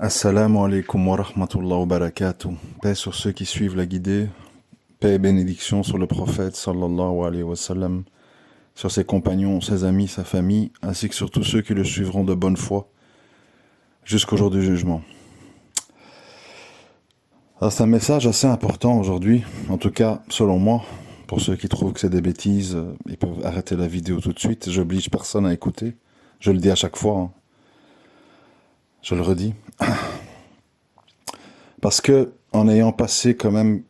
Assalamu alaikum wa rahmatullahi wa barakatuh. Paix sur ceux qui suivent la guidée. Paix et bénédiction sur le prophète sallallahu alayhi wa sallam, sur ses compagnons, ses amis, sa famille, ainsi que sur tous ceux qui le suivront de bonne foi jusqu'au jour du jugement. Alors, c'est un message assez important aujourd'hui, en tout cas selon moi. Pour ceux qui trouvent que c'est des bêtises, ils peuvent arrêter la vidéo tout de suite. J'oblige personne à écouter. Je le dis à chaque fois, hein. Je le redis. Parce que, en ayant passé quand même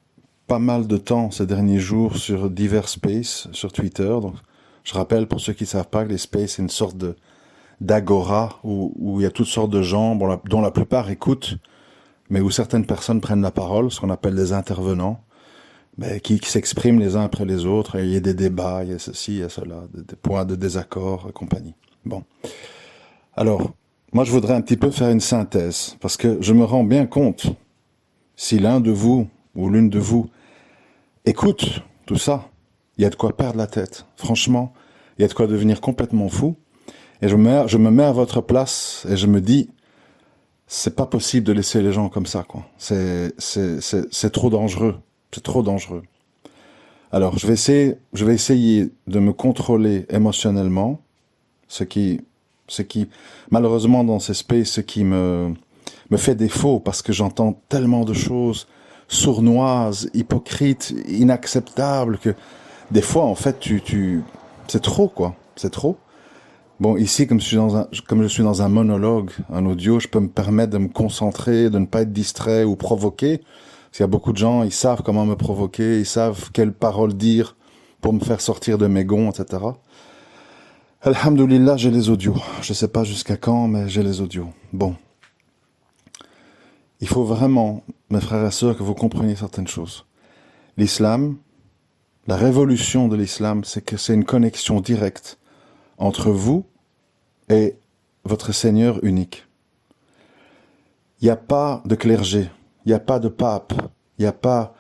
pas mal de temps ces derniers jours sur divers spaces, sur Twitter, donc je rappelle pour ceux qui ne savent pas que les spaces, c'est une sorte d'agora où il y a toutes sortes de gens, bon, dont la plupart écoutent, mais où certaines personnes prennent la parole, ce qu'on appelle des intervenants, mais qui s'expriment les uns après les autres, et il y a des débats, il y a ceci, il y a cela, des points de désaccord et compagnie. Bon. Alors, moi je voudrais un petit peu faire une synthèse, parce que je me rends bien compte, si l'un de vous ou l'une de vous écoute tout ça, il y a de quoi perdre la tête. Franchement, il y a de quoi devenir complètement fou. Et je me mets à votre place et je me dis, c'est pas possible de laisser les gens comme ça, quoi. C'est trop dangereux. C'est trop dangereux. Alors, je vais essayer de me contrôler émotionnellement, ce qui, malheureusement, dans ces spaces, ce qui me fait défaut, parce que j'entends tellement de choses sournoises, hypocrites, inacceptables, que des fois, en fait, c'est trop, quoi. C'est trop. Bon, ici, comme je suis dans un monologue, un audio, je peux me permettre de me concentrer, de ne pas être distrait ou provoqué. Parce qu'il y a beaucoup de gens, ils savent comment me provoquer, ils savent quelles paroles dire pour me faire sortir de mes gonds, etc. Alhamdoulilah, j'ai les audios. Je sais pas jusqu'à quand, mais j'ai les audios. Bon. Il faut vraiment, mes frères et sœurs, que vous compreniez certaines choses. L'islam, la révolution de l'islam, c'est que c'est une connexion directe entre vous et votre Seigneur unique. Il n'y a pas de clergé, il n'y a pas de pape, il n'y a pas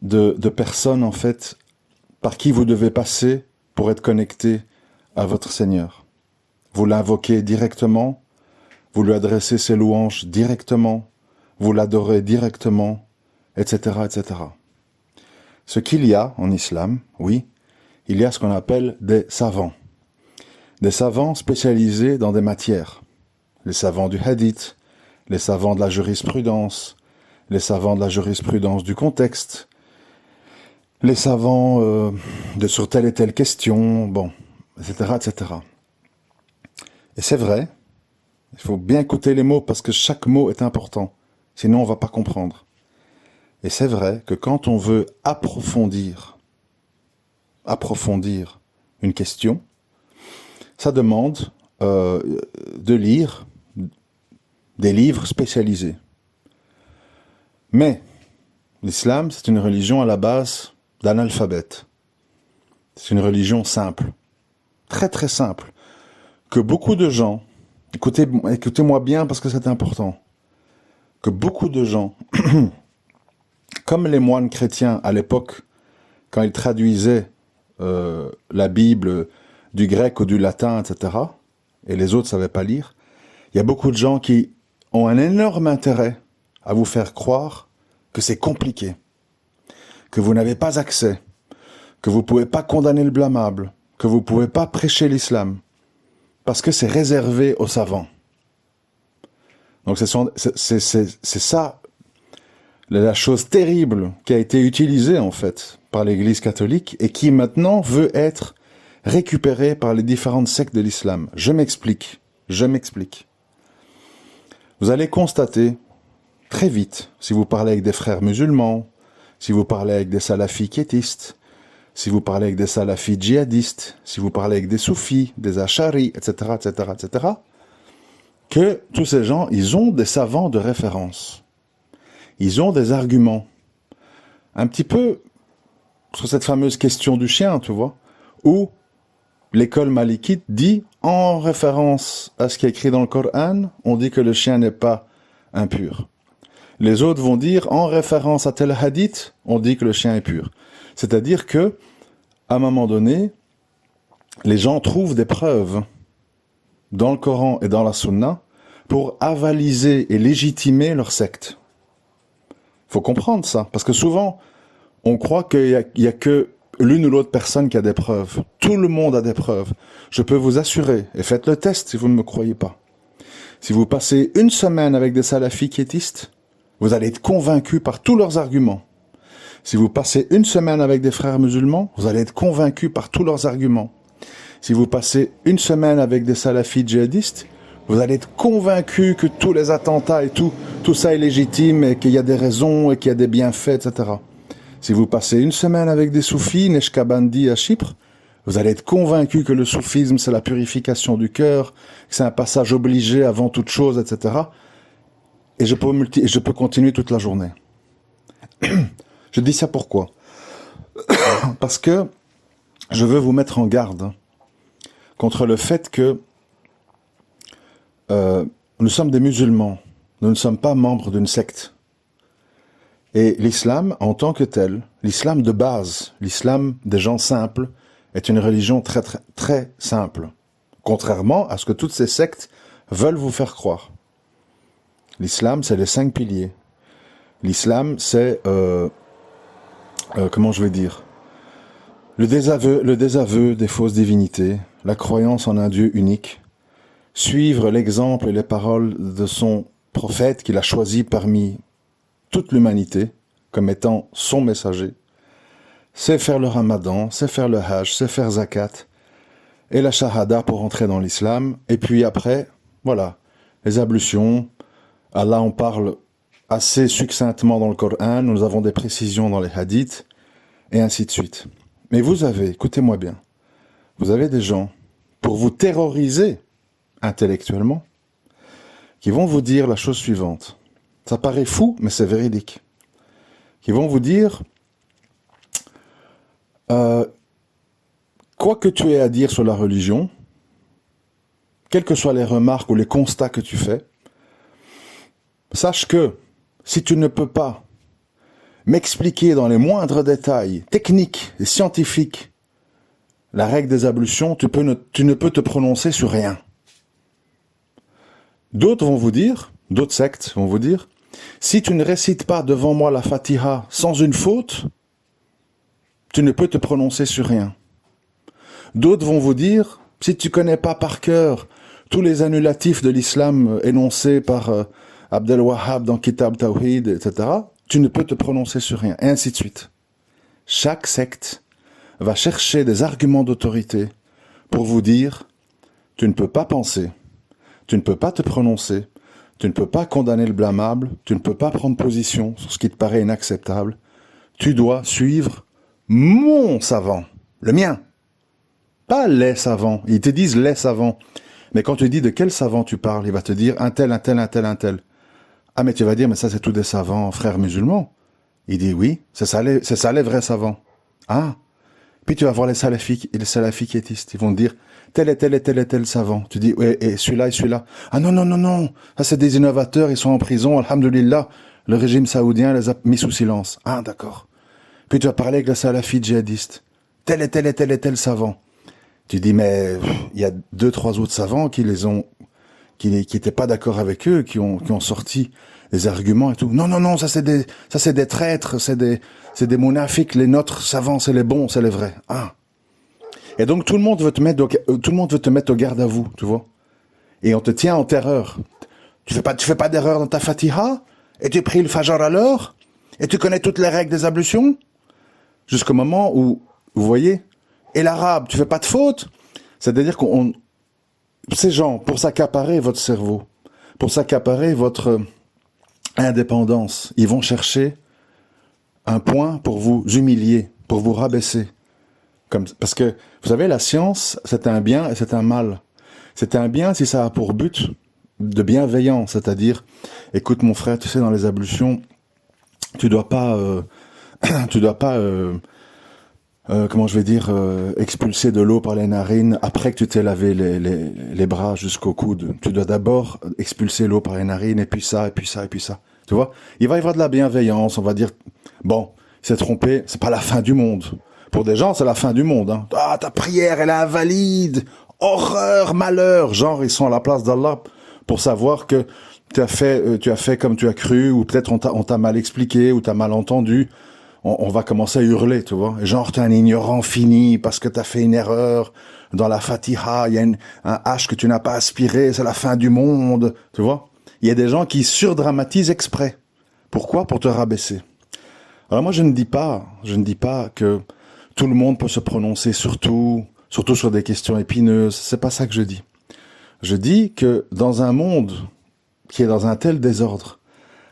de personne, en fait, par qui vous devez passer pour être connecté à votre Seigneur. Vous l'invoquez directement, vous lui adressez ses louanges directement, vous l'adorez directement, etc., etc. Ce qu'il y a en islam, oui, il y a ce qu'on appelle des savants. Des savants spécialisés dans des matières. Les savants du hadith, les savants de la jurisprudence, les savants de la jurisprudence du contexte, les savants sur telle et telle question, bon, etc., etc. Et c'est vrai, il faut bien écouter les mots parce que chaque mot est important, sinon on ne va pas comprendre. Et c'est vrai que quand on veut approfondir une question, ça demande de lire des livres spécialisés. Mais l'islam, c'est une religion à la base d'analphabètes. C'est une religion simple, très très simple, que beaucoup de gens, écoutez-moi bien parce que c'est important, que beaucoup de gens, comme les moines chrétiens à l'époque, quand ils traduisaient la Bible du grec ou du latin, etc., et les autres ne savaient pas lire, il y a beaucoup de gens qui ont un énorme intérêt à vous faire croire que c'est compliqué, que vous n'avez pas accès, que vous ne pouvez pas condamner le blâmable, que vous ne pouvez pas prêcher l'islam, parce que c'est réservé aux savants. Donc c'est ça, la chose terrible qui a été utilisée en fait par l'Église catholique et qui maintenant veut être récupérée par les différentes sectes de l'islam. Je m'explique. Vous allez constater très vite, si vous parlez avec des frères musulmans, si vous parlez avec des salafis quiétistes, si vous parlez avec des salafis djihadistes, si vous parlez avec des soufis, des ashari, etc., etc., etc., que tous ces gens, ils ont des savants de référence. Ils ont des arguments. Un petit peu sur cette fameuse question du chien, tu vois, où l'école malikite dit, en référence à ce qui est écrit dans le Coran, on dit que le chien n'est pas impur. Les autres vont dire, en référence à tel hadith, on dit que le chien est pur. C'est-à-dire que, à un moment donné, les gens trouvent des preuves dans le Coran et dans la Sunna pour avaliser et légitimer leur secte. Faut comprendre ça, parce que souvent, on croit qu'il y a que l'une ou l'autre personne qui a des preuves. Tout le monde a des preuves. Je peux vous assurer, et faites le test si vous ne me croyez pas. Si vous passez une semaine avec des salafis quiétistes, vous allez être convaincu par tous leurs arguments. Si vous passez une semaine avec des frères musulmans, vous allez être convaincu par tous leurs arguments. Si vous passez une semaine avec des salafis djihadistes, vous allez être convaincu que tous les attentats et tout ça est légitime et qu'il y a des raisons et qu'il y a des bienfaits, etc. Si vous passez une semaine avec des soufis, Neshkabandi à Chypre, vous allez être convaincu que le soufisme c'est la purification du cœur, que c'est un passage obligé avant toute chose, etc. Et je peux continuer toute la journée. Je dis ça pourquoi ? Parce que je veux vous mettre en garde contre le fait que nous sommes des musulmans, nous ne sommes pas membres d'une secte. Et l'islam, en tant que tel, l'islam de base, l'islam des gens simples, est une religion très, très, très simple. Contrairement à ce que toutes ces sectes veulent vous faire croire. L'islam, c'est les 5 piliers. L'islam, c'est, comment je vais dire, le désaveu des fausses divinités, la croyance en un Dieu unique, suivre l'exemple et les paroles de son prophète qu'il a choisi parmi toute l'humanité comme étant son messager, c'est faire le ramadan, c'est faire le hajj, c'est faire zakat et la shahada pour entrer dans l'islam. Et puis après, voilà, les ablutions. Allah en parle assez succinctement dans le Coran, nous avons des précisions dans les hadiths, et ainsi de suite. Mais vous avez, écoutez-moi bien, vous avez des gens, pour vous terroriser intellectuellement, qui vont vous dire la chose suivante. Ça paraît fou, mais c'est véridique. Qui vont vous dire, quoi que tu aies à dire sur la religion, quelles que soient les remarques ou les constats que tu fais, sache que si tu ne peux pas m'expliquer dans les moindres détails techniques et scientifiques la règle des ablutions, tu ne peux te prononcer sur rien. D'autres vont vous dire, d'autres sectes vont vous dire, si tu ne récites pas devant moi la Fatiha sans une faute, tu ne peux te prononcer sur rien. D'autres vont vous dire, si tu connais pas par cœur tous les annulatifs de l'islam énoncés par Abdel Wahhab dans Kitab Tawhid, etc., tu ne peux te prononcer sur rien, et ainsi de suite. Chaque secte va chercher des arguments d'autorité pour vous dire, tu ne peux pas penser, tu ne peux pas te prononcer, tu ne peux pas condamner le blâmable, tu ne peux pas prendre position sur ce qui te paraît inacceptable, tu dois suivre mon savant, le mien, pas les savants. Ils te disent les savants, mais quand tu dis de quel savant tu parles, il va te dire un tel, un tel, un tel, un tel. Ah mais tu vas dire, mais ça c'est tous des savants, frères musulmans. Il dit oui, c'est ça les vrais savants. Ah, puis tu vas voir les salafis quiétistes, ils vont te dire, tel et tel et tel et tel savant. Tu dis, ouais, et celui-là et celui-là. Ah non, non, non, non, ça c'est des innovateurs, ils sont en prison, alhamdoulilah, le régime saoudien les a mis sous silence. Ah d'accord. Puis tu vas parler avec les salafis djihadistes, tel et tel et tel et tel savant. Tu dis, mais il y a 2-3 autres savants qui étaient pas d'accord avec eux, qui ont sorti des arguments et tout. Non, non, non, ça c'est des traîtres, c'est des monafiques, les nôtres savants, c'est les bons, c'est les vrais. Ah. Et donc tout le monde veut te mettre au garde à vous, tu vois. Et on te tient en terreur. Tu fais pas d'erreur dans ta Fatiha? Et tu pries le Fajr à l'heure? Et tu connais toutes les règles des ablutions? Jusqu'au moment où, vous voyez, et l'arabe, tu fais pas de faute? C'est-à-dire ces gens, pour s'accaparer votre cerveau, pour s'accaparer votre indépendance, ils vont chercher un point pour vous humilier, pour vous rabaisser. Parce que, vous savez, la science, c'est un bien et c'est un mal. C'est un bien si ça a pour but de bienveillant, c'est-à-dire, écoute mon frère, tu sais, dans les ablutions, tu dois pas comment je vais dire, expulser de l'eau par les narines après que tu t'es lavé les bras jusqu'au coude. Tu dois d'abord expulser l'eau par les narines, et puis ça, et puis ça, et puis ça. Tu vois? Il va y avoir de la bienveillance, on va dire, bon, il s'est trompé, c'est pas la fin du monde. Pour des gens, c'est la fin du monde, hein. Ah, ta prière, elle est invalide! Horreur, malheur! Genre, ils sont à la place d'Allah pour savoir que tu as fait comme tu as cru, ou peut-être on t'a mal expliqué, ou t'as mal entendu. On va commencer à hurler, tu vois. Genre, t'es un ignorant fini parce que t'as fait une erreur dans la Fatiha, il y a un H que tu n'as pas aspiré, c'est la fin du monde, tu vois. Il y a des gens qui surdramatisent exprès. Pourquoi? Pour te rabaisser. Alors moi, je ne dis pas que tout le monde peut se prononcer surtout sur des questions épineuses. C'est pas ça que je dis. Je dis que dans un monde qui est dans un tel désordre,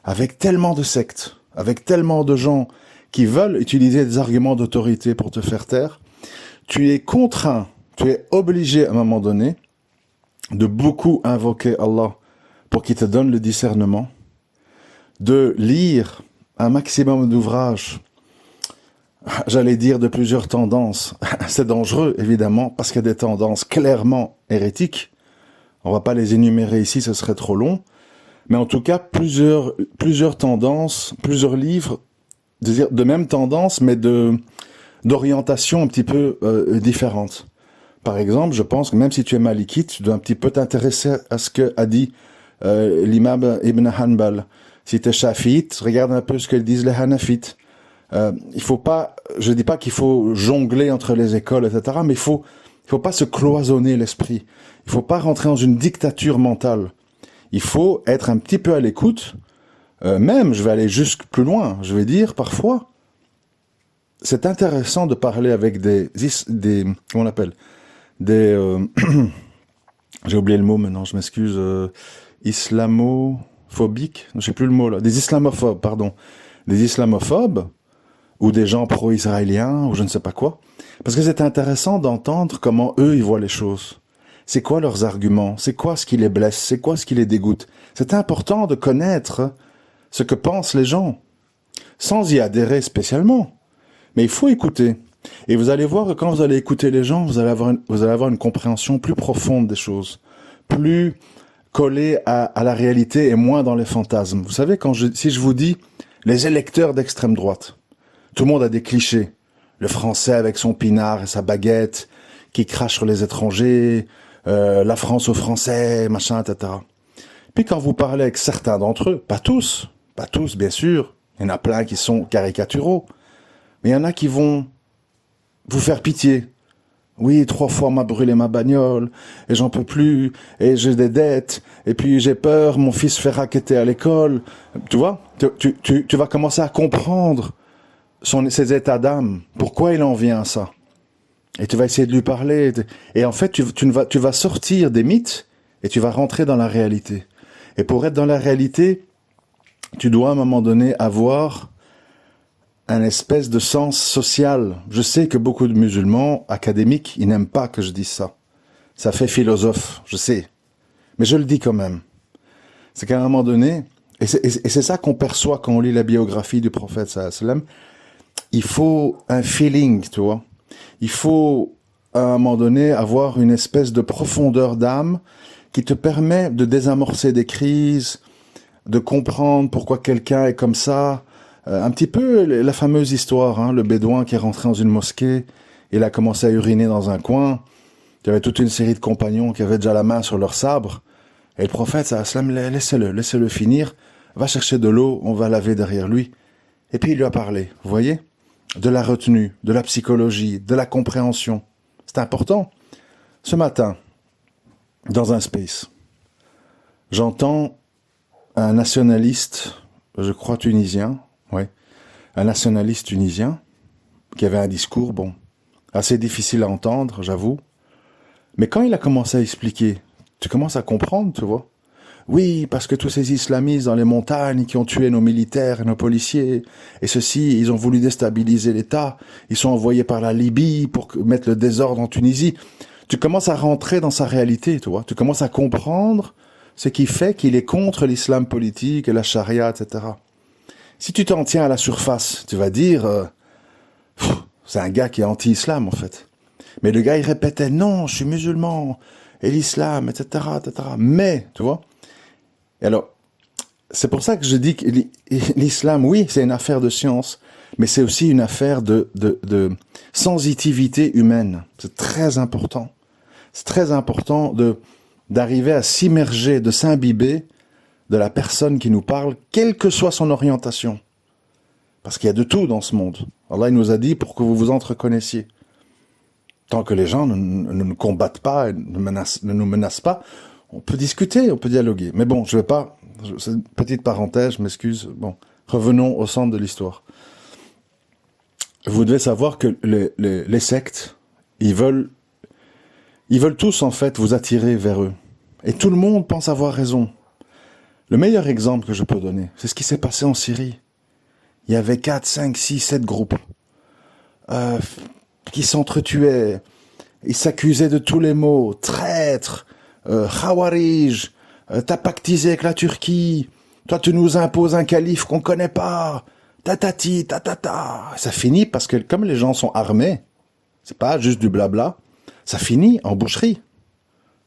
avec tellement de sectes, avec tellement de gens qui veulent utiliser des arguments d'autorité pour te faire taire, tu es contraint, tu es obligé à un moment donné de beaucoup invoquer Allah pour qu'il te donne le discernement, de lire un maximum d'ouvrages, j'allais dire de plusieurs tendances. C'est dangereux, évidemment, parce qu'il y a des tendances clairement hérétiques. On va pas les énumérer ici, ce serait trop long. Mais en tout cas, plusieurs tendances, plusieurs livres de même tendance, mais d'orientation un petit peu différente. Par exemple, je pense que même si tu es malikite, tu dois un petit peu t'intéresser à ce que a dit l'imam Ibn Hanbal. Si tu es shafiite, regarde un peu ce que disent les hanafites. Il faut pas, je dis pas qu'il faut jongler entre les écoles, etc., mais il faut pas se cloisonner l'esprit. Il faut pas rentrer dans une dictature mentale. Il faut être un petit peu à l'écoute. Même, je vais aller jusque plus loin. Je vais dire, parfois, c'est intéressant de parler avec des comment on appelle, j'ai oublié le mot maintenant, je m'excuse, islamophobiques, je sais plus le mot là, des islamophobes, pardon, des islamophobes, ou des gens pro-israéliens, ou je ne sais pas quoi, parce que c'est intéressant d'entendre comment eux, ils voient les choses. C'est quoi leurs arguments? C'est quoi ce qui les blesse? C'est quoi ce qui les dégoûte? C'est important de connaître ce que pensent les gens, sans y adhérer spécialement. Mais il faut écouter. Et vous allez voir que quand vous allez écouter les gens, vous allez avoir une compréhension plus profonde des choses, plus collée à la réalité et moins dans les fantasmes. Vous savez, si je vous dis les électeurs d'extrême droite, tout le monde a des clichés. Le Français avec son pinard et sa baguette, qui crache sur les étrangers, la France aux Français, machin, etc. Puis quand vous parlez avec certains d'entre eux, pas tous, bien sûr, il y en a plein qui sont caricaturaux, mais il y en a qui vont vous faire pitié. Oui, 3 fois on m'a brûlé ma bagnole, et j'en peux plus, et j'ai des dettes, et puis j'ai peur, mon fils se fait racketter à l'école. Tu vois, tu vas commencer à comprendre ses états d'âme, pourquoi il en vient à ça. Et tu vas essayer de lui parler, et en fait tu vas sortir des mythes, et tu vas rentrer dans la réalité. Et pour être dans la réalité, tu dois à un moment donné avoir un espèce de sens social. Je sais que beaucoup de musulmans académiques, ils n'aiment pas que je dise ça. Ça fait philosophe, je sais. Mais je le dis quand même. C'est qu'à un moment donné, et c'est ça qu'on perçoit quand on lit la biographie du prophète sallallahu alayhi wa sallam, il faut un feeling, tu vois. Il faut à un moment donné avoir une espèce de profondeur d'âme qui te permet de désamorcer des crises, de comprendre pourquoi quelqu'un est comme ça. Un petit peu la fameuse histoire, hein, le bédouin qui est rentré dans une mosquée, il a commencé à uriner dans un coin, il y avait toute une série de compagnons qui avaient déjà la main sur leur sabre, et le prophète, laissez-le finir, va chercher de l'eau, on va laver derrière lui. Et puis il lui a parlé, vous voyez, de la retenue, de la psychologie, de la compréhension. C'est important. Ce matin, dans un space, j'entends un nationaliste, je crois tunisien, ouais, un nationaliste tunisien qui avait un discours, bon, assez difficile à entendre, j'avoue. Mais quand il a commencé à expliquer, tu commences à comprendre, tu vois. Oui, parce que tous ces islamistes dans les montagnes qui ont tué nos militaires et nos policiers, et ceux-ci, ils ont voulu déstabiliser l'État, ils sont envoyés par la Libye pour mettre le désordre en Tunisie. Tu commences à rentrer dans sa réalité, tu vois. Tu commences à comprendre ce qui fait qu'il est contre l'islam politique et la charia, etc. Si tu t'en tiens à la surface, tu vas dire, c'est un gars qui est anti-islam, en fait. Mais le gars, il répétait, non, je suis musulman, et l'islam, etc., etc. Mais, tu vois. Et alors, c'est pour ça que je dis que l'islam, oui, c'est une affaire de science, mais c'est aussi une affaire de sensitivité humaine. C'est très important. C'est très important d'arriver à s'immerger, de s'imbiber de la personne qui nous parle, quelle que soit son orientation. Parce qu'il y a de tout dans ce monde. Allah il nous a dit pour que vous vous entreconnaissiez. Tant que les gens ne nous combattent pas, ne nous menacent pas, on peut discuter, on peut dialoguer. Mais bon, je vais pas... C'est une petite parenthèse, je m'excuse. Bon, revenons au centre de l'histoire. Vous devez savoir que les sectes, ils veulent tous en fait vous attirer vers eux. Et tout le monde pense avoir raison. Le meilleur exemple que je peux donner, c'est ce qui s'est passé en Syrie. Il y avait 4, 5, 6, 7 groupes qui s'entretuaient. Ils s'accusaient de tous les maux. Traître, Khawarij, t'as pactisé avec la Turquie. Toi, tu nous imposes un calife qu'on connaît pas. Tatati, tatata. Ça finit parce que comme les gens sont armés, c'est pas juste du blabla, ça finit en boucherie.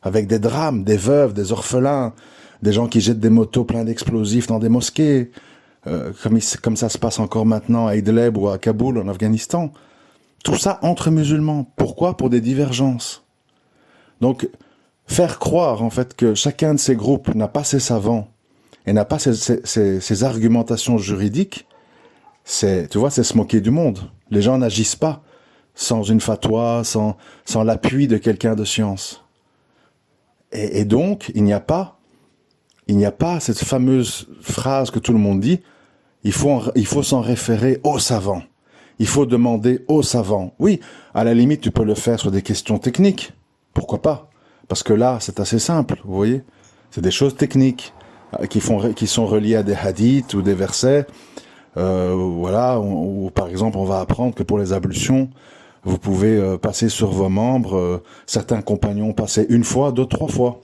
Avec des drames, des veuves, des orphelins, des gens qui jettent des motos pleins d'explosifs dans des mosquées, comme ça se passe encore maintenant à Idlib ou à Kaboul en Afghanistan. Tout ça entre musulmans. Pourquoi ? Pour des divergences. Donc, faire croire en fait que chacun de ces groupes n'a pas ses savants et n'a pas ses argumentations juridiques, c'est se moquer du monde. Les gens n'agissent pas sans une fatwa, sans l'appui de quelqu'un de science. Et donc, il n'y a pas cette fameuse phrase que tout le monde dit, il faut s'en référer aux savants. Il faut demander aux savants. Oui, à la limite, tu peux le faire sur des questions techniques. Pourquoi pas ? Parce que là, c'est assez simple, vous voyez ? C'est des choses techniques qui sont reliées à des hadiths ou des versets. Où par exemple, on va apprendre que pour les ablutions, vous pouvez passer sur vos membres. Certains compagnons passaient 1 fois, d'autres 3 fois.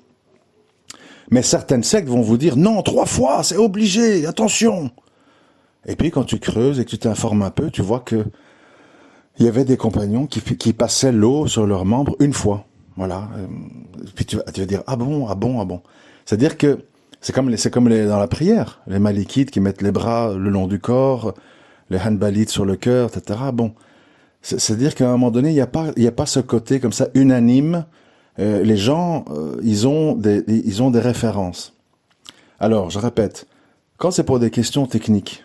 Mais certaines sectes vont vous dire, non, 3 fois, c'est obligé, attention. Et puis quand tu creuses et que tu t'informes un peu, tu vois que il y avait des compagnons qui passaient l'eau sur leurs membres 1 fois. Voilà. Puis tu vas dire, ah bon. C'est-à-dire que c'est comme dans la prière, les malikites qui mettent les bras le long du corps, les hanbalites sur le cœur, etc. Bon. C'est-à-dire qu'à un moment donné, il y a pas ce côté comme ça unanime. Les gens, ils ont des références. Alors, je répète, quand c'est pour des questions techniques,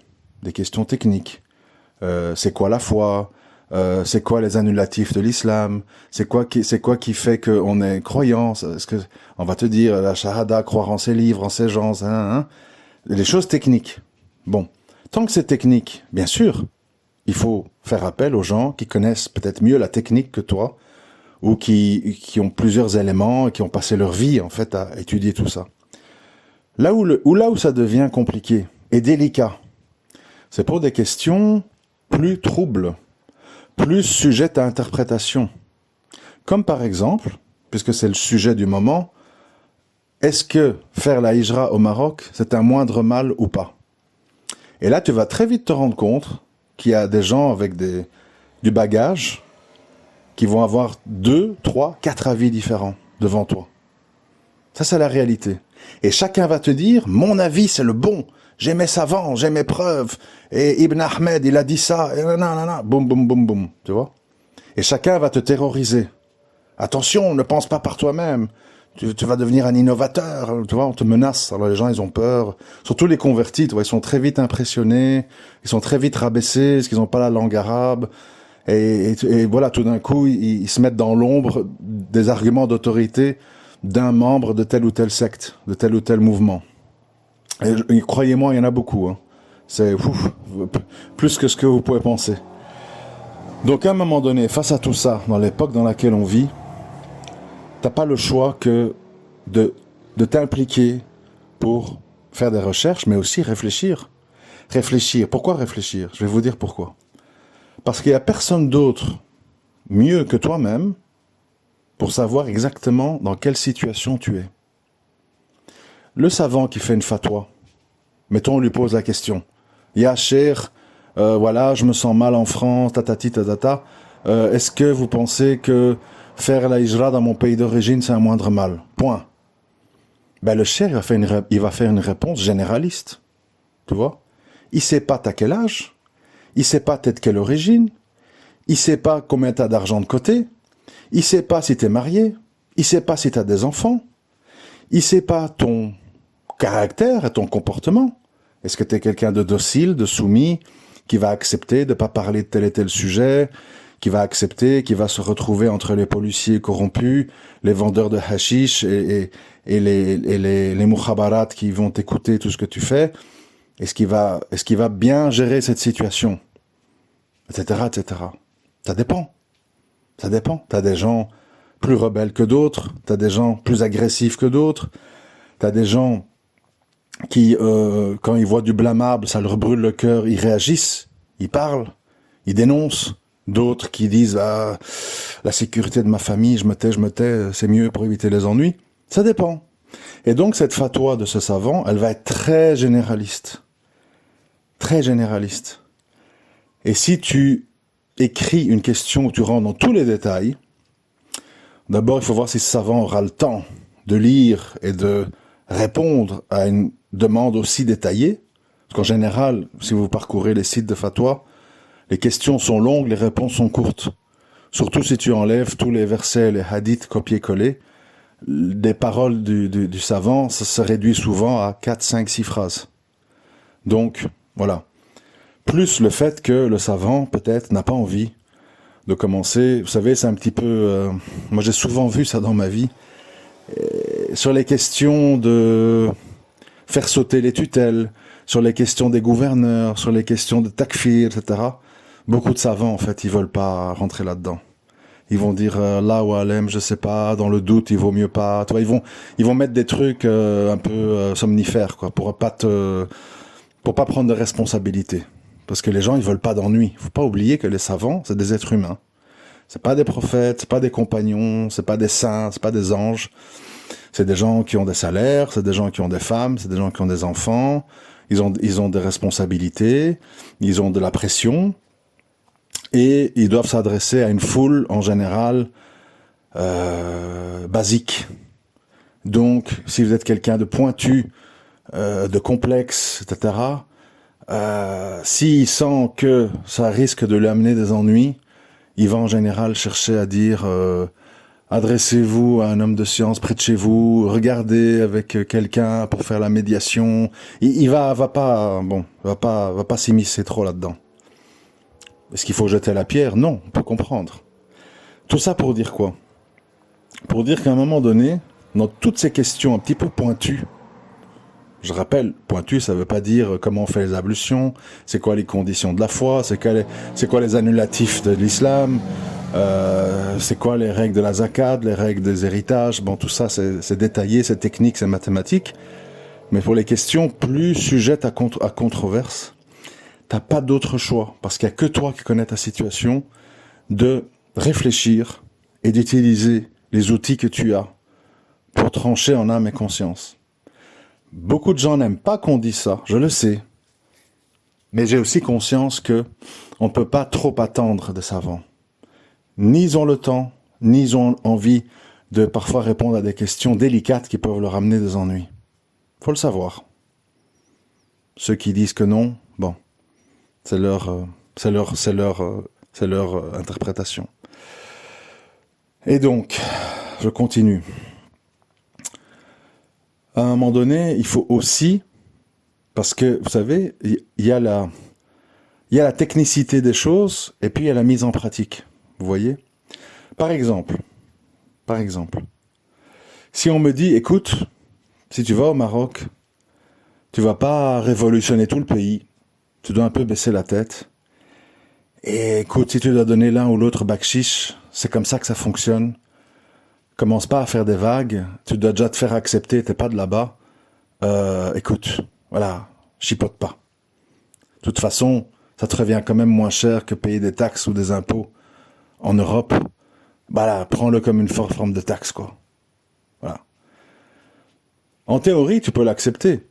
c'est quoi la foi, c'est quoi les annulatifs de l'islam, c'est quoi qui fait qu'on est croyant, est-ce que on va te dire la shahada, croire en ses livres, en ses gens, les choses techniques. Bon, tant que c'est technique, bien sûr, il faut faire appel aux gens qui connaissent peut-être mieux la technique que toi, ou qui ont plusieurs éléments et qui ont passé leur vie en fait à étudier tout ça. Là où ça devient compliqué et délicat, c'est pour des questions plus troubles, plus sujettes à interprétation. Comme par exemple, puisque c'est le sujet du moment, est-ce que faire la hijra au Maroc, c'est un moindre mal ou pas ? Et là, tu vas très vite te rendre compte qu'il y a des gens avec du bagage qui vont avoir 2, 3, 4 avis différents devant toi. Ça, c'est la réalité. Et chacun va te dire, mon avis, c'est le bon. J'ai mes savants, j'ai mes preuves. Et Ibn Ahmed, il a dit ça. Et nanana, boum, boum, boum, boum. Tu vois ? Et chacun va te terroriser. Attention, ne pense pas par toi-même. Tu vas devenir un innovateur. Tu vois, on te menace. Alors les gens, ils ont peur. Surtout les convertis, tu vois, ils sont très vite impressionnés. Ils sont très vite rabaissés parce qu'ils n'ont pas la langue arabe. Et voilà, tout d'un coup, ils se mettent dans l'ombre des arguments d'autorité d'un membre de telle ou telle secte, de tel ou tel mouvement. Et croyez-moi, il y en a beaucoup. Hein. C'est plus que ce que vous pouvez penser. Donc à un moment donné, face à tout ça, dans l'époque dans laquelle on vit, t'as pas le choix que de t'impliquer pour faire des recherches, mais aussi réfléchir. Réfléchir. Pourquoi réfléchir ? Je vais vous dire pourquoi. Parce qu'il n'y a personne d'autre mieux que toi-même pour savoir exactement dans quelle situation tu es. Le savant qui fait une fatwa, mettons on lui pose la question, « Ya cher, voilà, je me sens mal en France, tatati tatata, est-ce que vous pensez que faire la hijra dans mon pays d'origine, c'est un moindre mal ?» Point. Ben le cher, il va faire une réponse généraliste, tu vois. Il sait pas t'as quel âge, il sait pas t'es de quelle origine, il sait pas combien t'as d'argent de côté, il sait pas si t'es marié, il sait pas si t'as des enfants, il sait pas ton caractère et ton comportement. Est-ce que tu es quelqu'un de docile, de soumis, qui va accepter de pas parler de tel et tel sujet, qui va accepter, qui va se retrouver entre les policiers corrompus, les vendeurs de hashish et les mukhabarat qui vont écouter tout ce que tu fais? Est-ce qu'il va bien gérer cette situation? Etc., etc. Ça dépend. Ça dépend. T'as des gens plus rebelles que d'autres, t'as des gens plus agressifs que d'autres, t'as des gens qui, quand ils voient du blâmable, ça leur brûle le cœur, ils réagissent, ils parlent, ils dénoncent. D'autres qui disent ah, la sécurité de ma famille, je me tais, c'est mieux pour éviter les ennuis. Ça dépend. Et donc cette fatwa de ce savant, elle va être très généraliste. Très généraliste. Et si tu écris une question où tu rentres dans tous les détails, d'abord il faut voir si ce savant aura le temps de lire et de répondre à une demande aussi détaillée. Parce qu'en général, si vous parcourez les sites de fatwa, les questions sont longues, les réponses sont courtes. Surtout si tu enlèves tous les versets, les hadiths copiés-collés, des paroles du savant, ça se réduit souvent à 4, 5, 6 phrases. Donc, voilà. Plus le fait que le savant, peut-être, n'a pas envie de commencer. Vous savez, c'est un petit peu... moi, j'ai souvent vu ça dans ma vie. Sur les questions de faire sauter les tutelles, sur les questions des gouverneurs, sur les questions de takfir, etc., beaucoup de savants, en fait, ils veulent pas rentrer là-dedans. Ils vont dire là ou alem, je sais pas, dans le doute, il vaut mieux pas. Tu vois, ils vont mettre des trucs un peu somnifères, quoi, pour pas prendre de responsabilité. Parce que les gens, ils veulent pas d'ennui. Faut pas oublier que les savants, c'est des êtres humains. C'est pas des prophètes, c'est pas des compagnons, c'est pas des saints, c'est pas des anges. C'est des gens qui ont des salaires, c'est des gens qui ont des femmes, c'est des gens qui ont des enfants. Ils ont des responsabilités, ils ont de la pression. Et ils doivent s'adresser à une foule, en général, basique. Donc, si vous êtes quelqu'un de pointu, de complexe, etc., s'il sent que ça risque de lui amener des ennuis, il va en général chercher à dire adressez-vous à un homme de science près de chez vous, regardez avec quelqu'un pour faire la médiation. Il va pas s'immiscer trop là-dedans. Est-ce qu'il faut jeter la pierre? Non, on peut comprendre. Tout ça pour dire quoi? Pour dire qu'à un moment donné, dans toutes ces questions un petit peu pointues, je rappelle, pointu, ça veut pas dire comment on fait les ablutions, c'est quoi les conditions de la foi, c'est quoi les annulatifs de l'islam, c'est quoi les règles de la zakat, les règles des héritages, bon tout ça c'est détaillé, c'est technique, c'est mathématique. Mais pour les questions plus sujettes à controverse, t'as pas d'autre choix, parce qu'il y a que toi qui connais ta situation, de réfléchir et d'utiliser les outils que tu as pour trancher en âme et conscience. Beaucoup de gens n'aiment pas qu'on dise ça, je le sais. Mais j'ai aussi conscience que on ne peut pas trop attendre des savants. Ni ils ont le temps, ni ils ont envie de parfois répondre à des questions délicates qui peuvent leur amener des ennuis. Faut le savoir. Ceux qui disent que non, bon, c'est leur interprétation. Et donc, je continue. À un moment donné, il faut aussi, parce que, vous savez, il y a la technicité des choses, et puis il y a la mise en pratique. Vous voyez? Par exemple, si on me dit, écoute, si tu vas au Maroc, tu vas pas révolutionner tout le pays, tu dois un peu baisser la tête, et écoute, si tu dois donner l'un ou l'autre bakshish, c'est comme ça que ça fonctionne. Commence pas à faire des vagues, tu dois déjà te faire accepter, t'es pas de là-bas. Écoute, voilà, chipote pas. De toute façon, ça te revient quand même moins cher que payer des taxes ou des impôts en Europe. Voilà, prends-le comme une forme de taxe, quoi. Voilà. En théorie, tu peux l'accepter.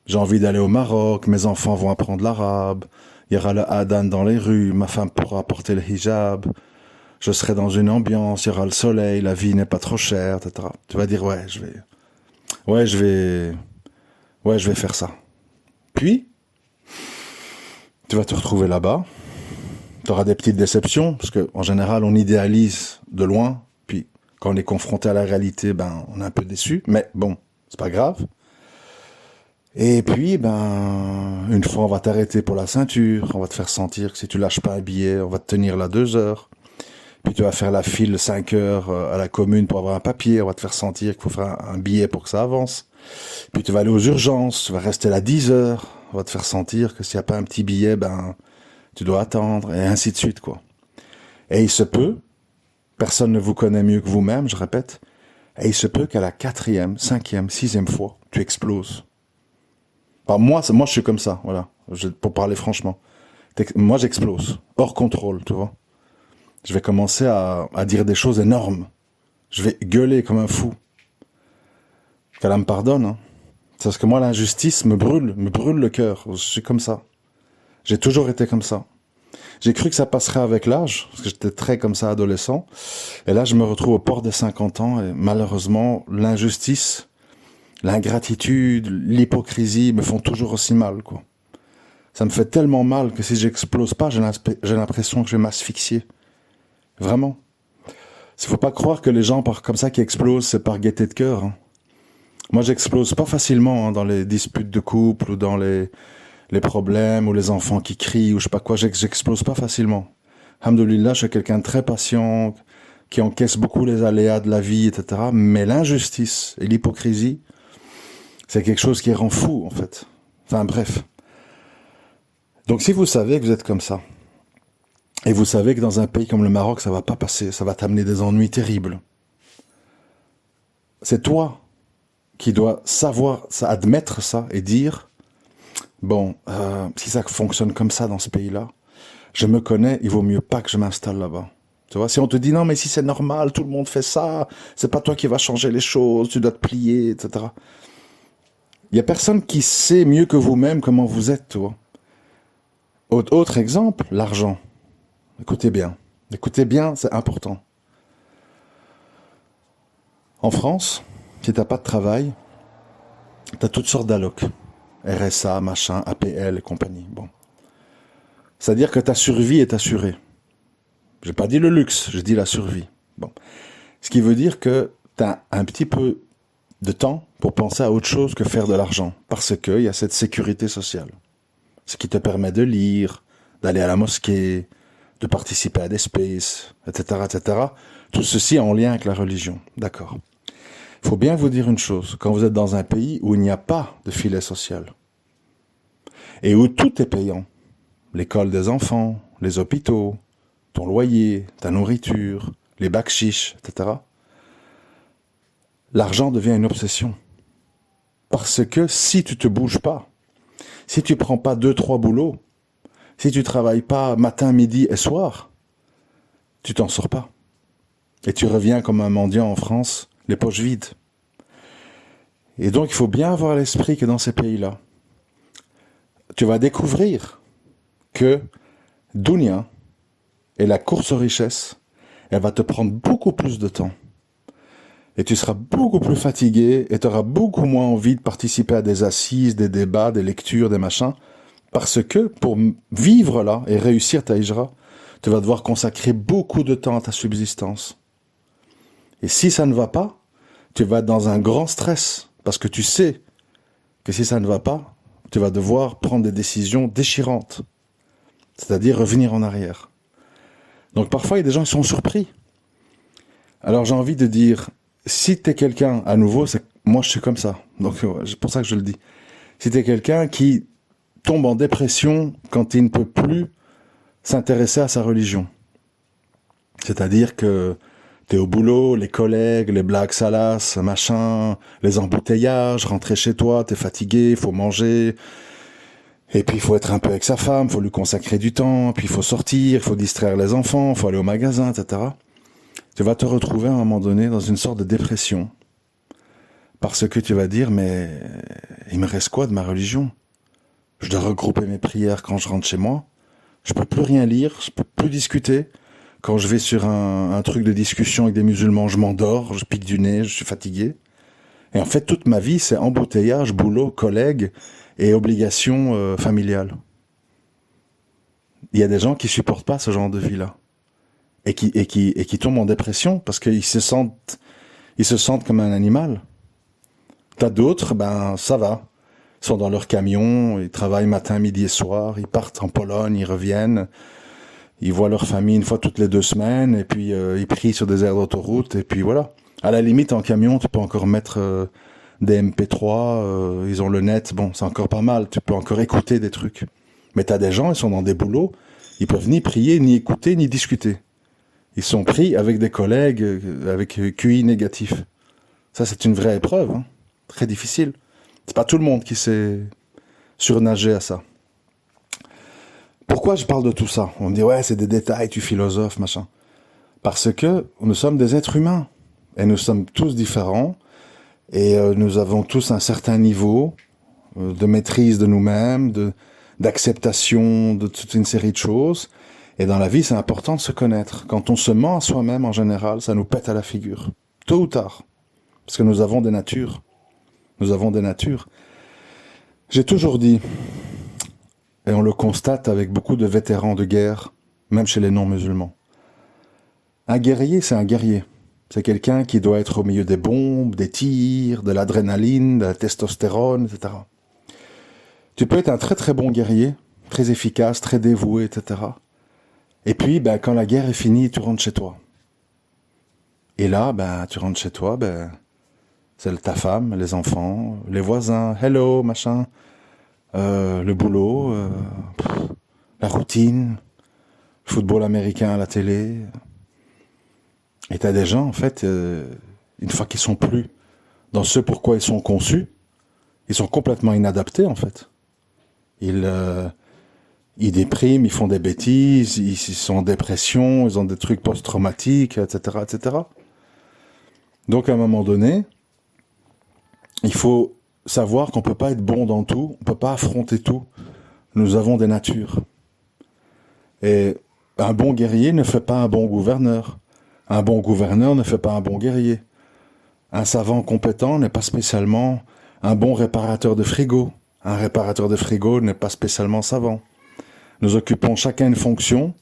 J'ai envie d'aller au Maroc, mes enfants vont apprendre l'arabe, il y aura le adhan dans les rues, ma femme pourra porter le hijab, je serai dans une ambiance, il y aura le soleil, la vie n'est pas trop chère, etc. Tu vas dire, je vais faire ça. Puis, tu vas te retrouver là-bas, tu auras des petites déceptions, parce qu'en général, on idéalise de loin, puis Quand on est confronté à la réalité, on est un peu déçu, mais bon, c'est pas grave. Et puis, une fois, on va t'arrêter pour la ceinture, on va te faire sentir que si tu lâches pas un billet, on va te tenir là 2 heures. Puis tu vas faire la file 5 heures à la commune pour avoir un papier, on va te faire sentir qu'il faut faire un billet pour que ça avance. Puis tu vas aller aux urgences, tu vas rester là 10 heures, on va te faire sentir que s'il n'y a pas un petit billet, tu dois attendre, et ainsi de suite, quoi. Et il se peut, personne ne vous connaît mieux que vous-même, je répète, et il se peut qu'à la 4e, 5e, 6e fois, tu exploses. Alors moi, je suis comme ça, voilà, pour parler franchement. Moi, j'explose, hors contrôle, tu vois. Je vais commencer à dire des choses énormes. Je vais gueuler comme un fou. Qu'Allah me pardonne, hein. C'est parce que moi, l'injustice me brûle le cœur. Je suis comme ça. J'ai toujours été comme ça. J'ai cru que ça passerait avec l'âge, parce que j'étais très comme ça adolescent. Et là, je me retrouve au port des 50 ans, et malheureusement, l'injustice, l'ingratitude, l'hypocrisie me font toujours aussi mal, quoi. Ça me fait tellement mal que si j'explose pas, j'ai l'impression que je vais m'asphyxier. Vraiment. Il faut pas croire que les gens comme ça qui explosent, c'est par gaieté de cœur, hein. Moi, j'explose pas facilement, hein, dans les disputes de couple ou dans les problèmes ou les enfants qui crient ou je sais pas quoi. J'explose pas facilement. Alhamdoulilah, je suis quelqu'un de très patient, qui encaisse beaucoup les aléas de la vie, etc. Mais l'injustice et l'hypocrisie, c'est quelque chose qui rend fou, en fait. Enfin, bref. Donc, si vous savez que vous êtes comme ça, et vous savez que dans un pays comme le Maroc, ça va pas passer, ça va t'amener des ennuis terribles, c'est toi qui dois savoir, admettre ça et dire, bon, si ça fonctionne comme ça dans ce pays-là, je me connais, il vaut mieux pas que je m'installe là-bas. Tu vois, si on te dit, non, mais si c'est normal, tout le monde fait ça, c'est pas toi qui vas changer les choses, tu dois te plier, etc. Il y a personne qui sait mieux que vous-même comment vous êtes, tu vois. Autre exemple, l'argent. Écoutez bien, c'est important. En France, si t'as pas de travail, t'as toutes sortes d'allocs. RSA, machin, APL et compagnie. Bon. C'est-à-dire que ta survie est assurée. J'ai pas dit le luxe, j'ai dit la survie. Bon. Ce qui veut dire que t'as un petit peu de temps pour penser à autre chose que faire de l'argent. Parce qu'il y a cette sécurité sociale. Ce qui te permet de lire, d'aller à la mosquée, de participer à des spaces, etc., etc. Tout ceci en lien avec la religion. D'accord. Il faut bien vous dire une chose. Quand vous êtes dans un pays où il n'y a pas de filet social, et où tout est payant, l'école des enfants, les hôpitaux, ton loyer, ta nourriture, les bakshish, etc., l'argent devient une obsession. Parce que si tu te bouges pas, si tu prends pas 2-3 boulots, si tu travailles pas matin, midi et soir, tu t'en sors pas. Et tu reviens comme un mendiant en France, les poches vides. Et donc il faut bien avoir à l'esprit que dans ces pays-là, tu vas découvrir que Dunya et la course aux richesses, elle va te prendre beaucoup plus de temps. Et tu seras beaucoup plus fatigué et tu auras beaucoup moins envie de participer à des assises, des débats, des lectures, des machins. Parce que pour vivre là et réussir ta hijra, tu vas devoir consacrer beaucoup de temps à ta subsistance. Et si ça ne va pas, tu vas être dans un grand stress. Parce que tu sais que si ça ne va pas, tu vas devoir prendre des décisions déchirantes. C'est-à-dire revenir en arrière. Donc parfois, il y a des gens qui sont surpris. Alors j'ai envie de dire, si tu es quelqu'un, à nouveau, moi je suis comme ça. Donc c'est pour ça que je le dis. Si tu es quelqu'un qui tombe en dépression quand il ne peut plus s'intéresser à sa religion. C'est-à-dire que t'es au boulot, les collègues, les blagues salaces, machin, les embouteillages, rentrer chez toi, t'es fatigué, il faut manger, et puis il faut être un peu avec sa femme, il faut lui consacrer du temps, puis il faut sortir, il faut distraire les enfants, il faut aller au magasin, etc. Tu vas te retrouver à un moment donné dans une sorte de dépression, parce que tu vas dire, mais il me reste quoi de ma religion ? Je dois regrouper mes prières quand je rentre chez moi, je peux plus rien lire, je peux plus discuter. Quand je vais sur un truc de discussion avec des musulmans, je m'endors, je pique du nez, je suis fatigué. Et en fait, toute ma vie, c'est embouteillage, boulot, collègues et obligations familiales. Il y a des gens qui supportent pas ce genre de vie-là. et qui tombent en dépression parce qu'ils se sentent comme un animal. T'as d'autres, ben ça va. Ils sont dans leur camion, ils travaillent matin, midi et soir, ils partent en Pologne, ils reviennent, ils voient leur famille une fois toutes les 2 semaines, et puis ils prient sur des aires d'autoroute, et puis voilà. À la limite, en camion, tu peux encore mettre des MP3, ils ont le net, bon, c'est encore pas mal, tu peux encore écouter des trucs. Mais t'as des gens, ils sont dans des boulots, ils peuvent ni prier, ni écouter, ni discuter. Ils sont pris avec des collègues avec QI négatif. Ça, c'est une vraie épreuve, hein. Très difficile. C'est pas tout le monde qui sait surnager à ça. Pourquoi je parle de tout ça? On me dit, ouais, c'est des détails, tu philosophes, machin. Parce que nous sommes des êtres humains. Et nous sommes tous différents. Et nous avons tous un certain niveau de maîtrise de nous-mêmes, d'acceptation de toute une série de choses. Et dans la vie, c'est important de se connaître. Quand on se ment à soi-même, en général, ça nous pète à la figure. Tôt ou tard. Parce que nous avons des natures. Nous avons des natures. J'ai toujours dit, et on le constate avec beaucoup de vétérans de guerre, même chez les non-musulmans, un guerrier, c'est un guerrier. C'est quelqu'un qui doit être au milieu des bombes, des tirs, de l'adrénaline, de la testostérone, etc. Tu peux être un très très bon guerrier, très efficace, très dévoué, etc. Et puis, ben, quand la guerre est finie, tu rentres chez toi. Et là, ben, tu rentres chez toi, ben, c'est ta femme, les enfants, les voisins, hello, machin, le boulot, la routine, le football américain à la télé. Et t'as des gens, en fait, une fois qu'ils sont plus dans ce pourquoi ils sont conçus, ils sont complètement inadaptés, en fait. Ils dépriment, ils font des bêtises, ils sont en dépression, ils ont des trucs post-traumatiques, etc., etc. Donc, à un moment donné, il faut savoir qu'on peut pas être bon dans tout, on peut pas affronter tout. Nous avons des natures. Et un bon guerrier ne fait pas un bon gouverneur. Un bon gouverneur ne fait pas un bon guerrier. Un savant compétent n'est pas spécialement un bon réparateur de frigo. Un réparateur de frigo n'est pas spécialement savant. Nous occupons chacun une fonction,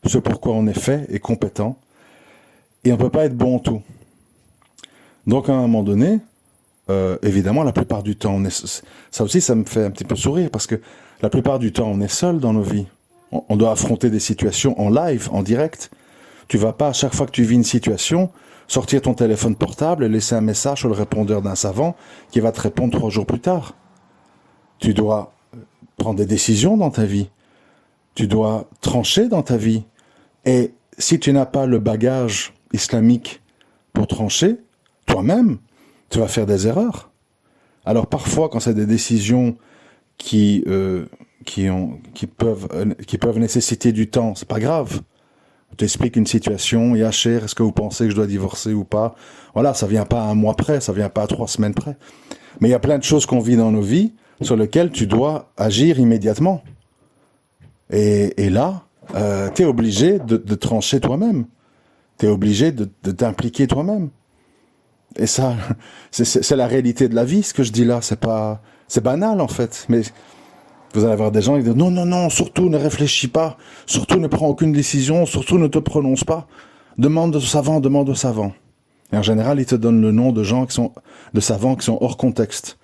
ce pourquoi on est fait et compétent, et on peut pas être bon en tout. Donc à un moment donné, évidemment, la plupart du temps, ça aussi, ça me fait un petit peu sourire, parce que la plupart du temps, on est seul dans nos vies. On doit affronter des situations en live, en direct. Tu vas pas, à chaque fois que tu vis une situation, sortir ton téléphone portable et laisser un message sur le répondeur d'un savant qui va te répondre 3 jours plus tard. Tu dois prendre des décisions dans ta vie. Tu dois trancher dans ta vie. Et si tu n'as pas le bagage islamique pour trancher, toi-même, tu vas faire des erreurs. Alors parfois, quand c'est des décisions qui peuvent nécessiter du temps, c'est pas grave. Je t'explique une situation, ya cher, est-ce que vous pensez que je dois divorcer ou pas? Voilà, ça vient pas à un mois près, ça vient pas à 3 semaines près. Mais il y a plein de choses qu'on vit dans nos vies sur lesquelles tu dois agir immédiatement. Et là, t'es obligé de trancher toi-même. T'es obligé de t'impliquer toi-même. Et ça, c'est la réalité de la vie, ce que je dis là. C'est banal, en fait. Mais vous allez avoir des gens qui disent non, surtout ne réfléchis pas, surtout ne prends aucune décision, surtout ne te prononce pas. Demande au savant. Et en général, ils te donnent le nom de savants qui sont hors contexte,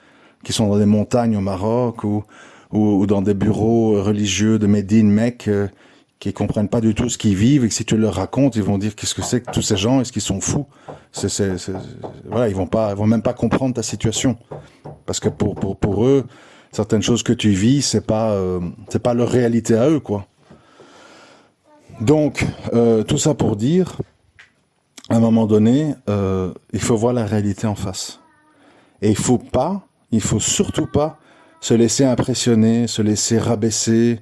qui sont dans des montagnes au Maroc ou dans des bureaux religieux de Médine, Mecque, qui comprennent pas du tout ce qu'ils vivent, et que si tu leur racontes, ils vont dire qu'est-ce que c'est que tous ces gens, est-ce qu'ils sont fous? Voilà, ils vont même pas comprendre ta situation, parce que pour eux, certaines choses que tu vis, c'est pas leur réalité à eux, quoi. Donc tout ça pour dire, à un moment donné, il faut voir la réalité en face, et il faut surtout pas se laisser impressionner, se laisser rabaisser,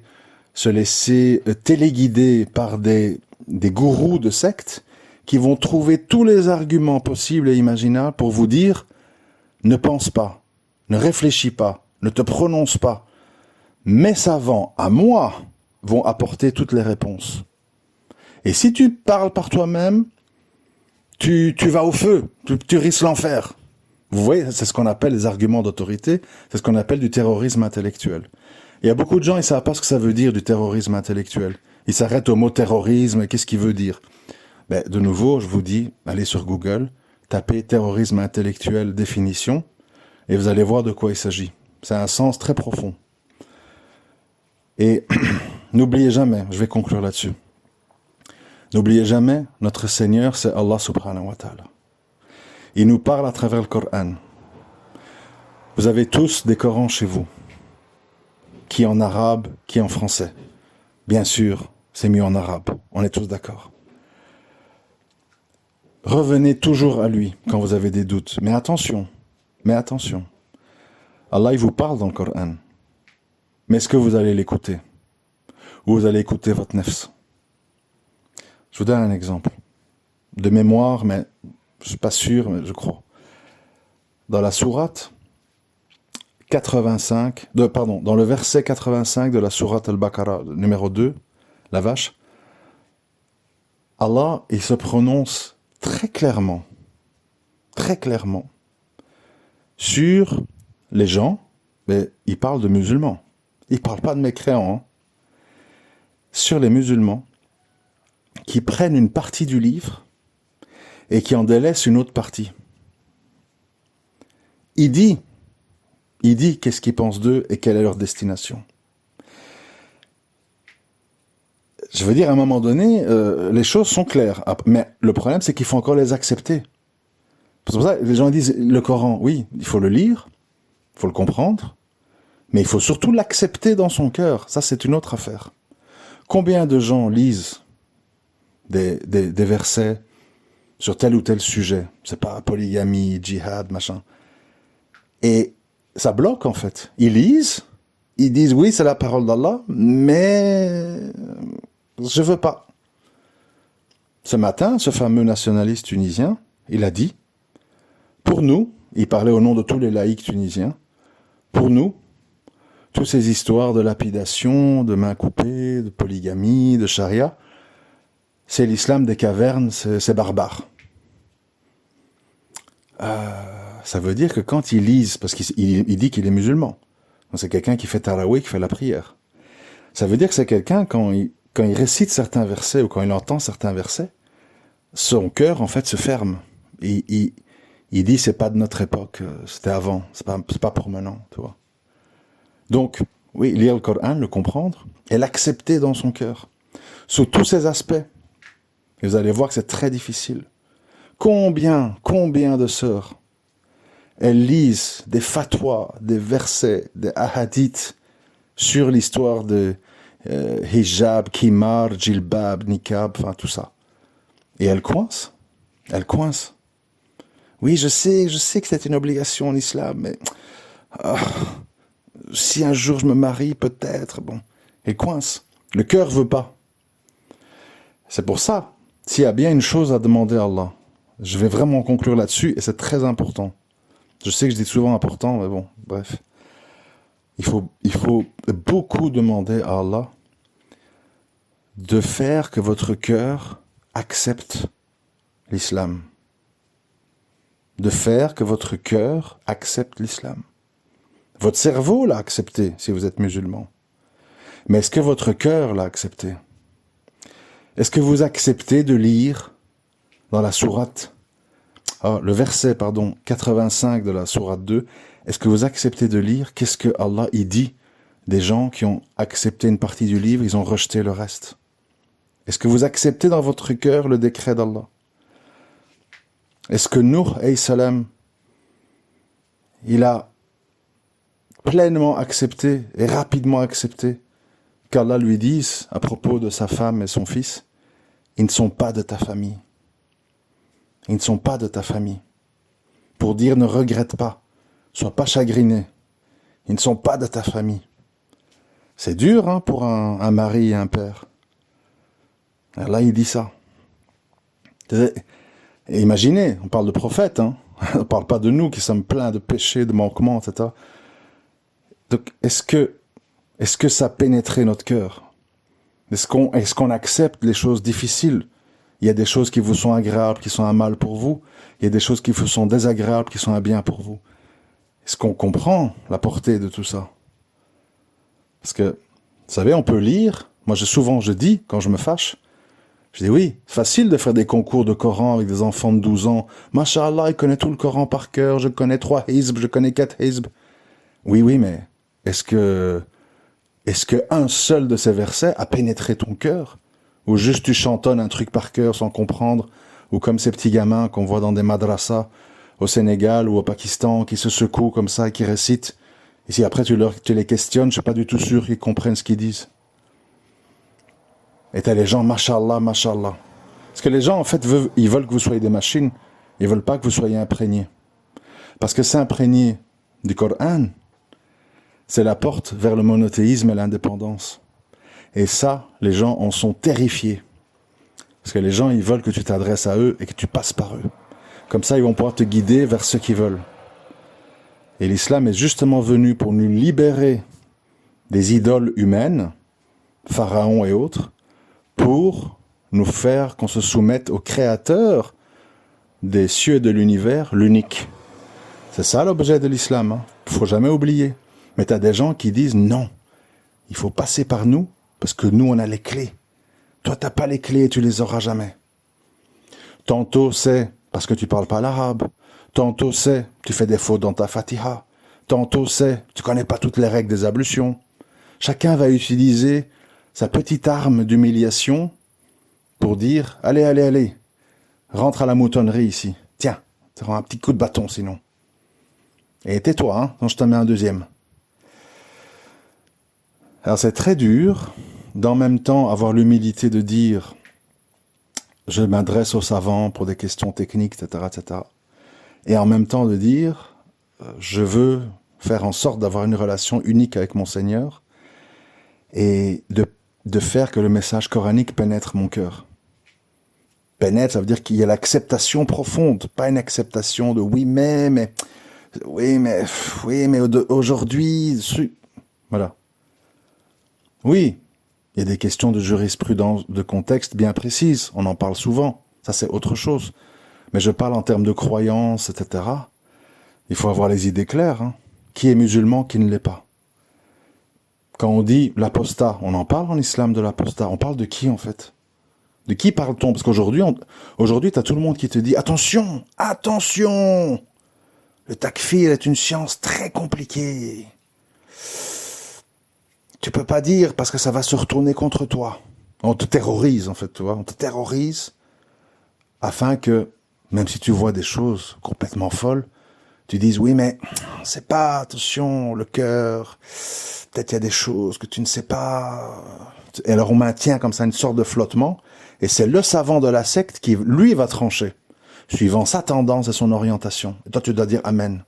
se laisser téléguider par des gourous de sectes qui vont trouver tous les arguments possibles et imaginables pour vous dire « Ne pense pas, ne réfléchis pas, ne te prononce pas. Mes savants, à moi, vont apporter toutes les réponses. Et si tu parles par toi-même, tu vas au feu, tu risques l'enfer. » Vous voyez, c'est ce qu'on appelle les arguments d'autorité, c'est ce qu'on appelle du terrorisme intellectuel. Il y a beaucoup de gens, ils ne savent pas ce que ça veut dire du terrorisme intellectuel. Ils s'arrêtent au mot terrorisme, qu'est-ce qu'il veut dire? Ben, de nouveau, je vous dis, allez sur Google, tapez terrorisme intellectuel définition, et vous allez voir de quoi il s'agit. C'est un sens très profond. Et n'oubliez jamais, je vais conclure là-dessus, n'oubliez jamais, notre Seigneur, c'est Allah subhanahu wa ta'ala. Il nous parle à travers le Coran. Vous avez tous des Corans chez vous, qui en arabe, qui en français. Bien sûr, c'est mieux en arabe, on est tous d'accord. Revenez toujours à lui quand vous avez des doutes. Mais attention, Allah, il vous parle dans le Coran. Mais est-ce que vous allez l'écouter? Ou vous allez écouter votre nefs? Je vous donne un exemple. De mémoire, mais je ne suis pas sûr, mais je crois. Dans la sourate 85, dans le verset 85 de la sourate Al-Baqarah, numéro 2, la vache, Allah, il se prononce très clairement, sur les gens, mais il parle de musulmans. Il ne parle pas de mécréants, hein. Sur les musulmans qui prennent une partie du livre et qui en délaissent une autre partie. Il dit qu'est-ce qu'ils pensent d'eux et quelle est leur destination. Je veux dire, à un moment donné, les choses sont claires. Mais le problème, c'est qu'il faut encore les accepter. C'est pour ça que les gens disent, le Coran, oui, il faut le lire, il faut le comprendre, mais il faut surtout l'accepter dans son cœur. Ça, c'est une autre affaire. Combien de gens lisent des versets sur tel ou tel sujet? C'est pas polygamie, djihad, machin. Et ça bloque, en fait. Ils lisent, ils disent, oui, c'est la parole d'Allah, mais je veux pas. Ce matin, ce fameux nationaliste tunisien, il a dit, pour nous, il parlait au nom de tous les laïcs tunisiens, pour nous, toutes ces histoires de lapidation, de mains coupées, de polygamie, de charia, c'est l'islam des cavernes, c'est barbare. Ça veut dire que quand ils lisent, parce qu'il dit qu'il est musulman, donc c'est quelqu'un qui fait tarawih, qui fait la prière. Ça veut dire que c'est quelqu'un, quand il récite certains versets ou quand il entend certains versets, son cœur, en fait, se ferme. Il dit, c'est pas de notre époque, c'était avant, c'est pas pour maintenant, tu vois. Donc, oui, lire le Coran, le comprendre, et l'accepter dans son cœur, sous tous ses aspects. Et vous allez voir que c'est très difficile. Combien de sœurs, elles lisent des fatwas, des versets, des hadiths sur l'histoire de hijab, kimar, jilbab, niqab, enfin tout ça. Et elles coincent. Oui, je sais que c'est une obligation en islam, mais si un jour je me marie, peut-être, bon. Elles coincent. Le cœur veut pas. C'est pour ça, s'il y a bien une chose à demander à Allah, je vais vraiment conclure là-dessus, et c'est très important. Je sais que je dis souvent important, mais bon, bref. Il faut beaucoup demander à Allah de faire que votre cœur accepte l'islam. De faire que votre cœur accepte l'islam. Votre cerveau l'a accepté, si vous êtes musulman. Mais est-ce que votre cœur l'a accepté? Est-ce que vous acceptez de lire dans la sourate, le verset, 85 de la sourate 2, est-ce que vous acceptez de lire qu'est-ce que Allah y dit des gens qui ont accepté une partie du livre, ils ont rejeté le reste? Est-ce que vous acceptez dans votre cœur le décret d'Allah? Est-ce que Nuh, alayhi salam, il a pleinement accepté et rapidement accepté qu'Allah lui dise à propos de sa femme et son fils, ils ne sont pas de ta famille. Ils ne sont pas de ta famille. Pour dire ne regrette pas, sois pas chagriné. Ils ne sont pas de ta famille. C'est dur hein, pour un mari et un père. Alors là, il dit ça. Et imaginez, on parle de prophètes, hein. On ne parle pas de nous qui sommes pleins de péchés, de manquements, etc. Donc, est-ce que ça a pénétré notre cœur? Est-ce qu'on accepte les choses difficiles? Il y a des choses qui vous sont agréables, qui sont un mal pour vous. Il y a des choses qui vous sont désagréables, qui sont un bien pour vous. Est-ce qu'on comprend la portée de tout ça? Parce que, vous savez, on peut lire. Moi, je dis, quand je me fâche, Je dis oui, facile de faire des concours de Coran avec des enfants de 12 ans. Masha'Allah, il connaît tout le Coran par cœur, je connais 3 hizb, je connais 4 hizb. Oui, mais est-ce que un seul de ces versets a pénétré ton cœur? Ou juste tu chantonnes un truc par cœur sans comprendre? Ou comme ces petits gamins qu'on voit dans des madrasas au Sénégal ou au Pakistan qui se secouent comme ça et qui récitent. Et si après tu les questionnes, je suis pas du tout sûr qu'ils comprennent ce qu'ils disent. Et t'as les gens, mashallah, mashallah. Parce que les gens, en fait, ils veulent que vous soyez des machines. Ils veulent pas que vous soyez imprégnés. Parce que s'imprégner du Coran, c'est la porte vers le monothéisme et l'indépendance. Et ça, les gens en sont terrifiés. Parce que les gens, ils veulent que tu t'adresses à eux et que tu passes par eux. Comme ça, ils vont pouvoir te guider vers ce qu'ils veulent. Et l'islam est justement venu pour nous libérer des idoles humaines, pharaons et autres, pour nous faire qu'on se soumette au créateur des cieux et de l'univers, l'unique. C'est ça l'objet de l'islam, hein. Faut jamais oublier. Mais t'as des gens qui disent non, il faut passer par nous, parce que nous on a les clés. Toi t'as pas les clés et tu les auras jamais. Tantôt c'est parce que tu parles pas l'arabe, tantôt c'est tu fais des fautes dans ta fatiha, tantôt c'est tu connais pas toutes les règles des ablutions. Chacun va utiliser sa petite arme d'humiliation pour dire « Allez, allez, allez, rentre à la moutonnerie ici. Tiens, tu auras un petit coup de bâton sinon. Et tais-toi, hein, quand je t'en mets un deuxième. » Alors c'est très dur d'en même temps avoir l'humilité de dire « Je m'adresse aux savants pour des questions techniques, etc. etc. » et en même temps de dire « Je veux faire en sorte d'avoir une relation unique avec mon Seigneur et de faire que le message coranique pénètre mon cœur. » Pénètre, ça veut dire qu'il y a l'acceptation profonde, pas une acceptation de oui mais aujourd'hui, voilà. Oui, il y a des questions de jurisprudence, de contexte bien précises, on en parle souvent, ça c'est autre chose. Mais je parle en termes de croyance, etc. Il faut avoir les idées claires, hein. Qui est musulman, qui ne l'est pas. Quand on dit l'apostat, on en parle en islam de l'apostat. On parle de qui en fait? De qui parle-t-on? Parce qu'aujourd'hui, t'as tout le monde qui te dit attention, attention, le takfir est une science très compliquée. Tu peux pas dire parce que ça va se retourner contre toi. On te terrorise en fait, tu vois. On te terrorise afin que, même si tu vois des choses complètement folles, tu dises oui mais c'est pas, attention, le cœur, peut-être il y a des choses que tu ne sais pas. Et alors on maintient comme ça une sorte de flottement, et c'est le savant de la secte qui, lui, va trancher, suivant sa tendance et son orientation. Et toi tu dois dire amen.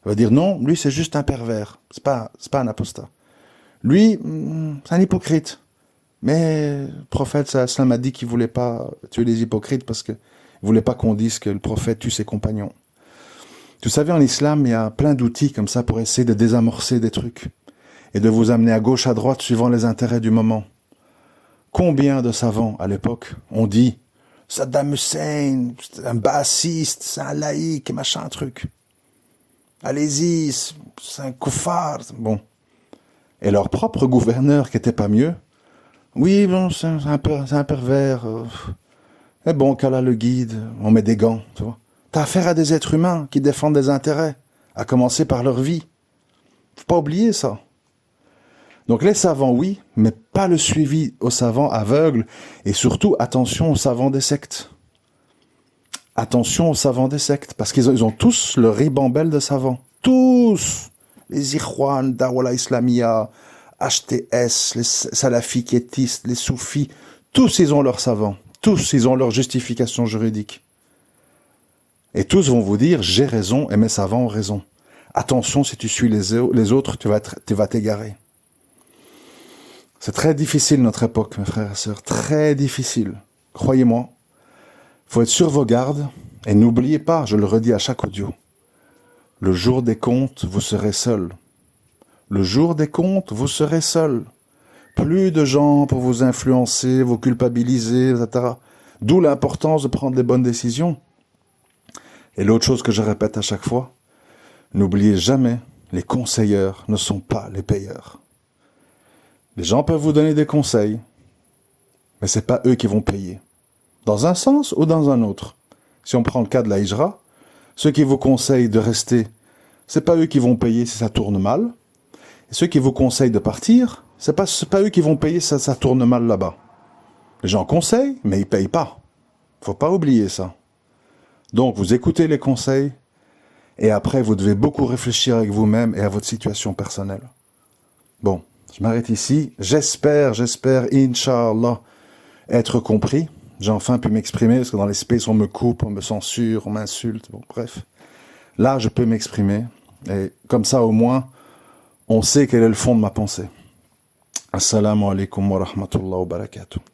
Il va dire non, lui c'est juste un pervers, c'est pas un apostat. Lui, c'est un hypocrite. Mais le prophète sallam a dit qu'il voulait pas tuer les hypocrites parce qu'il voulait pas qu'on dise que le prophète tue ses compagnons. Vous savez, en islam, il y a plein d'outils comme ça pour essayer de désamorcer des trucs et de vous amener à gauche, à droite, suivant les intérêts du moment. Combien de savants, à l'époque, ont dit « Saddam Hussein, c'est un bassiste, c'est un laïc, machin truc. Allez-y, c'est un koufar. » Bon. Et leur propre gouverneur, qui était pas mieux, « Oui, bon, c'est un pervers. Mais bon, qu'Allah le guide, on met des gants, tu vois. » T'as affaire à des êtres humains qui défendent des intérêts, à commencer par leur vie. Faut pas oublier ça. Donc les savants, oui, mais pas le suivi aux savants aveugles, et surtout, attention aux savants des sectes. Attention aux savants des sectes, parce qu'ils ont tous le ribambelle de savants. Tous! Les Ikhwan, Dawala Islamia, HTS, les salafiquettistes, les soufis, tous ils ont leurs savants. Tous ils ont leur justification juridique. Et tous vont vous dire, j'ai raison et mes savants ont raison. Attention, si tu suis les autres, tu vas t'égarer. C'est très difficile notre époque, mes frères et sœurs, très difficile. Croyez-moi, faut être sur vos gardes et n'oubliez pas, je le redis à chaque audio, le jour des comptes, vous serez seul. Le jour des comptes, vous serez seul. Plus de gens pour vous influencer, vous culpabiliser, etc. D'où l'importance de prendre les bonnes décisions. Et l'autre chose que je répète à chaque fois, n'oubliez jamais, les conseilleurs ne sont pas les payeurs. Les gens peuvent vous donner des conseils, mais c'est pas eux qui vont payer. dans un sens ou dans un autre. Si on prend le cas de la hijra, ceux qui vous conseillent de rester, c'est pas eux qui vont payer si ça tourne mal. Et ceux qui vous conseillent de partir, c'est pas eux qui vont payer si ça tourne mal là-bas. Les gens conseillent, mais ils payent pas. Faut pas oublier ça. Donc, vous écoutez les conseils, et après, vous devez beaucoup réfléchir avec vous-même et à votre situation personnelle. Bon, je m'arrête ici. J'espère, Inch'Allah, être compris. J'ai enfin pu m'exprimer, parce que dans les spaces, on me coupe, on me censure, on m'insulte, bon, bref. Là, je peux m'exprimer, et comme ça, au moins, on sait quel est le fond de ma pensée. Assalamu alaikum wa rahmatullahi wa barakatuh.